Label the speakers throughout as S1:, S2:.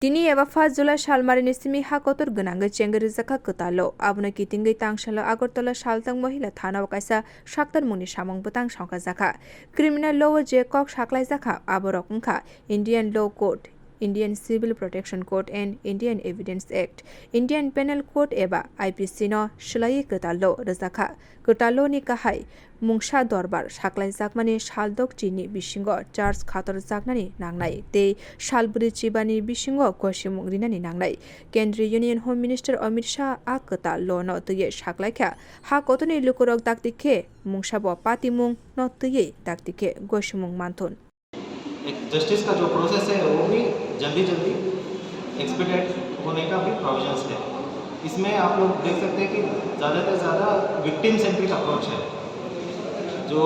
S1: Tini eba 5 July Shalmarini simi hakotor gonangoi chengeri jaka kotalo abno kitingei tangshala Agartala Shaltang Mohila Thana kaisa shaktar muni samong butang sangka jaka criminal law je kok saklai jaka aborok ungkha Indian Law Code, Indian Civil Protection Code and Indian Evidence Act, Indian Penal Code eba IPC no shlai kotalo rajaka kotalo ni kahai mungsa dorbar saklai jakmani shaldok chini bisingo charge khator jaknani nangnai tei shalburi chibani bisingo kosimung rinani nangnai Kendriya Union Home Minister Amit Shah a kotalo no tuye saklaikha ha kotoni lukurok daktike mungsa bo patimung no tuye daktike gosimung manthon
S2: justice का जो process है वो भी जल्दी जल्दी एक्सपीडिएट होने का भी प्रोविजंस है। इसमें आप लोग देख सकते हैं कि ज़्यादा से ज़्यादा विक्टिम सेंट्रिक अप्रोच है। जो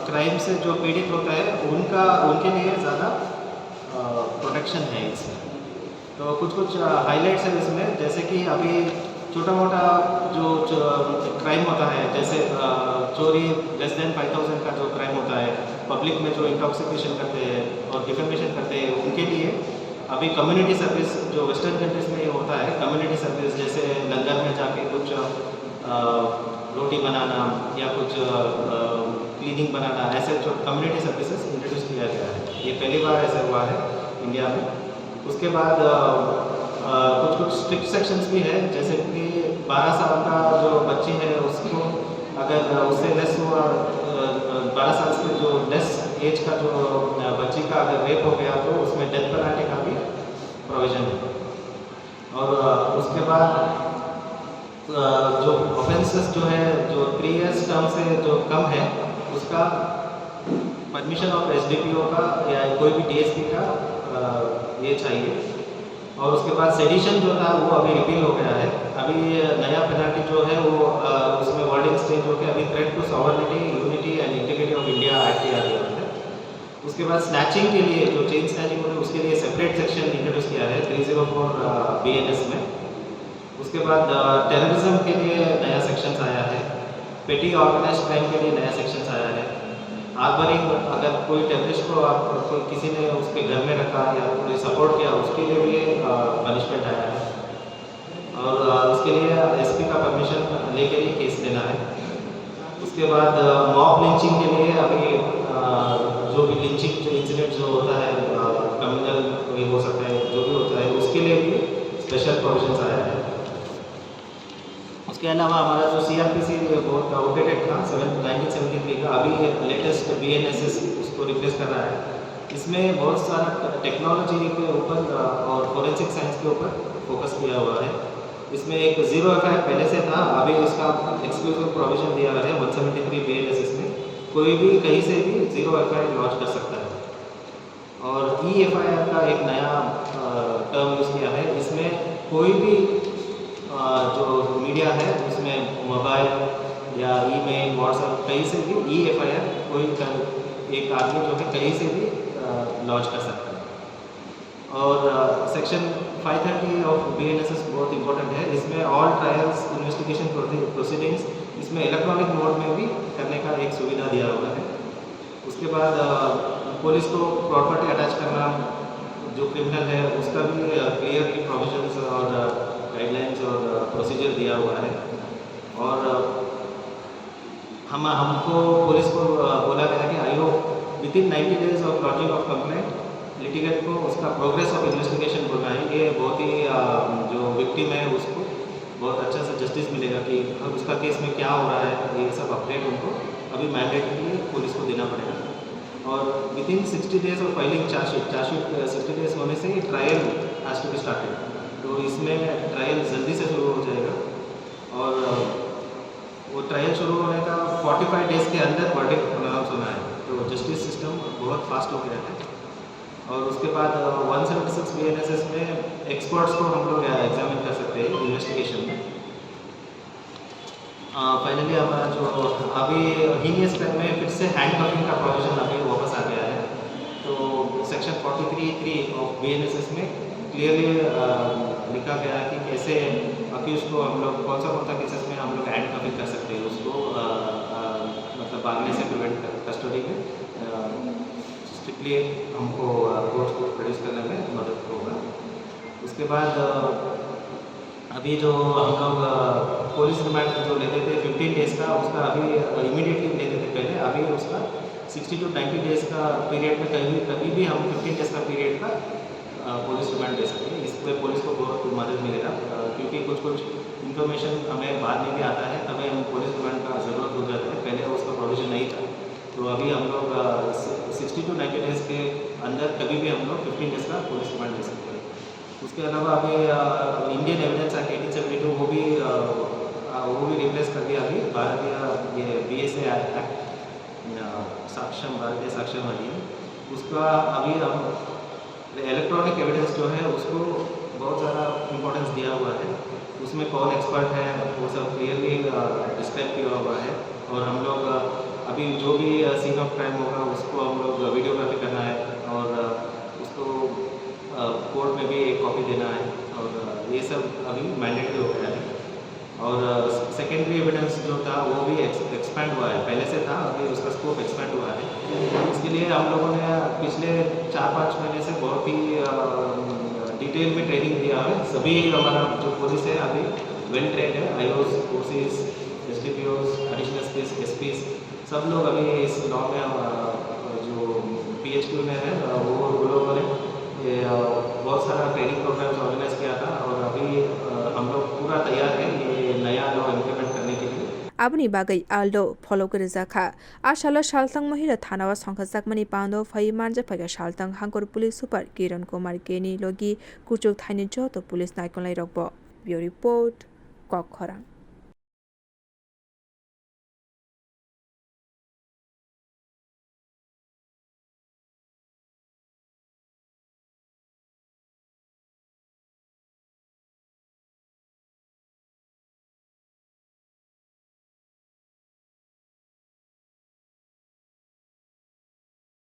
S2: क्राइम से जो पीड़ित होता है उनके लिए ज़्यादा प्रोटेक्शन है इसमें। तो कुछ हाइलाइट्स है इसमें, जैसे कि अभी छोटा मोटा जो क्राइम होता है, जैसे चोरी लेस देन 5000 का जो क्राइम होता है, पब्लिक में जो इंटॉक्सिकेशन करते हैं और डिफेमेशन करते हैं, उनके लिए अभी कम्युनिटी सर्विस जो वेस्टर्न कंट्रीज में ये होता है, कम्युनिटी सर्विस जैसे लंगर में जाके कुछ रोटी बनाना या कुछ क्लीनिंग बनाना, ऐसे जो कम्युनिटी सर्विसेज इंट्रोड्यूस किया गया है। ये पहली बार ऐसा हुआ है इंडिया में। उसके बाद कुछ स्ट्रिक्ट सेक्शंस भी है, जैसे कि 12 साल का जो बच्ची है उसको अगर उससे लेस हुआ 12 साल से जो लेस एज का जो बच्ची का अगर रेप हो गया तो उसमें डेथ पेनल्टी का भी प्रोविजन है। और उसके बाद जो ऑफेंसेस जो है जो 3 इयर्स टर्म से जो कम है उसका परमिशन ऑफ एसडीपीओ का या कोई भी डीएसपी का ये चाहिए। और उसके बाद सेडिशन जो था वो अभी रिपील हो गया है। अभी नया पेनल्टी जो है वो उसमें वर्डिंग स्टेज हो गया, अभी threat to sovereignty, unity and integrity of India act किया गया है। उसके बाद स्नैचिंग के लिए जो चेन स्नैचिंग होता है उसके लिए सेपरेट सेक्शन इंट्रोड्यूस किया है 304 BNS में। उसके बाद टेररिज्म के लिए नया सेक्शन आया है, पेटी ऑर्गेनाइज्ड क्राइम के लिए नया सेक्शन आया है। आर्बरिंग, अगर कोई टेररिस्ट को आप कोई किसी ने उसके घर में रखा या कोई सपोर्ट किया उसके लिए भी पनिशमेंट आया है। और उसके लिए एसपी का परमिशन लेकर ही केस लेना है। उसके बाद मॉब लिंचिंग के लिए अभी जो भी लिंचिंग जो इंसिडेंट जो होता है कम्युनल कोई हो सकता है, जो भी होता है उसके लिए भी स्पेशल प्रोविजंस आया है। उसके अलावा हमारा जो CRPC बहुत आउटडेटेड था 1973 का, अभी लेटेस्ट BNSS उसको रिप्लेस कर रहा है। इसमें बहुत सारा टेक्नोलॉजी के ऊपर और फोरेंसिक साइंस के ऊपर फोकस किया हुआ है। इसमें एक 0 FIR पहले से था, अभी इसका एक्सक्लूसिव प्रोविजन दिया गया है 173 BNSS में। कोई भी कहीं से भी 0 FIR लॉन्च कर सकता है। और EFIR का एक नया टर्म यूज़ किया है। इसमें कोई भी जो मीडिया है उसमें मोबाइल या ईमेल, व्हाट्सएप कहीं से भी EFIR कोई एक आदमी जो है कहीं से भी लॉन्च कर सकता है। और सेक्शन 530 ऑफ BNSS बहुत इंपॉर्टेंट है। इसमें ऑल ट्रायल्स इन्वेस्टिगेशन प्रोसीडिंग्स इसमें इलेक्ट्रॉनिक मोड में भी करने का एक सुविधा दिया हुआ है। उसके बाद पुलिस को प्रॉपर्टी अटैच करना जो क्रिमिनल है उसका भी क्लियरली प्रोविजंस और गाइडलाइंस और प्रोसीजर दिया हुआ है। और हमको पुलिस को बोला गया कि IO within 90 days of launching of complaint litigant को उसका प्रोग्रेस ऑफ इन्वेस्टिगेशन बोलना है। ये बहुत ही जो विक्टिम है उसको बहुत अच्छा सा जस्टिस मिलेगा कि उसका केस में क्या हो रहा है, ये सब अपडेट उनको अभी मैंडेटली पुलिस को देना पड़ेगा। और within 60 days of filing chargesheet 60 days होने से trial has to be started. तो इसमें ट्रायल जल्दी से शुरू हो जाएगा और वो ट्रायल शुरू होने का 45 डेज़ के अंदर वर्डिक्ट प्रोनाउंस होना है। तो जस्टिस सिस्टम बहुत फास्ट हो गया है। और उसके बाद 176 BNSS में एक्सपर्ट्स को हम लोग एग्जामिन कर सकते हैं इन्वेस्टिगेशन में। फाइनली हमारा जो अभी हीनियस क्राइम में फिर से हैंडकफिंग का प्रोविजन अभी वापस आ गया है। तो सेक्शन 43(3) ऑफ BNSS में क्लियरली लिखा गया है कि कैसे अक्यूज को हम लोग कौन सा केसेस में हम लोग हैंडकफिंग कर सकते हैं, उसको मतलब भागने से प्रिवेंट कस्टडी में स्ट्रिक्टली हमको कोर्ट को प्रोड्यूस करना उसके बाद अभी जो हम लोग पुलिस रिमांड जो लेते थे 15 डेज़ का, उसका अभी इमीडिएटली लेते थे पहले, अभी उसका 60 to 90 डेज़ का पीरियड में कभी भी हम 15 डेज़ का पीरियड का पुलिस रिमांड ले सकते हैं। इसमें पुलिस को बहुत मदद मिलेगा, क्योंकि कुछ इन्फॉर्मेशन हमें बाद में भी आता है, तभी हम पुलिस रिमांड का ज़रूरत हो जाता है, पहले उसका प्रोविज़न नहीं था। तो अभी हम लोग 60 to 90 डेज़ के अंदर कभी भी हम लोग 15 डेज़ का पुलिस रिमांड ले सकते हैं। उसके अलावा अभी इंडियन एविडेंस एक्ट 1872 वो भी रिप्लेस कर दिया अभी भारतीय ये BSA एक्ट, साक्ष्यम भारतीय साक्ष्यम अधिनियम। उसका अभी हम इलेक्ट्रॉनिक एविडेंस जो है उसको बहुत ज़्यादा इम्पोर्टेंस दिया हुआ है। उसमें कौन एक्सपर्ट है वो सब क्लियरली डिस्क्राइब किया हुआ है, और हम लोग अभी जो भी सीन ऑफ क्राइम होगा उसको हम लोग वीडियोग्राफी करना है, और उसको कोर्ट में भी एक कॉपी देना है, और ये सब अभी मैंडेटरी हो गया है। और सेकेंडरी एविडेंस जो था वो भी एक्सपैंड हुआ है, पहले से था, अभी उसका स्कोप एक्सपैंड हुआ है। इसके लिए हम लोगों ने पिछले 4-5 महीने से बहुत ही डिटेल में ट्रेनिंग दिया है। सभी हमारा जो पुलिस है अभी वेल ट्रेंड है, IOs, OCs, SDPOs, additional SPs, सब लोग अभी इस लॉ में जो PHQ में है वो लोगों ने ये बहुत सारा ट्रेनिंग प्रोग्राम्स ऑर्गेनाइज किया था, और अभी हम लोग पूरा तैयार है ये नया लॉ इम्प्लीमेंट करने के लिए।
S1: Abni bagai aldo follow gerizakha ashala shaltang mahila thanawa songkhajak mani pando phai manja phaga shaltang hangkor police super Kiran Kumar Keni logi kuchuk thaini joto police naikonlai rokbo. Bureau report Kokkhorang.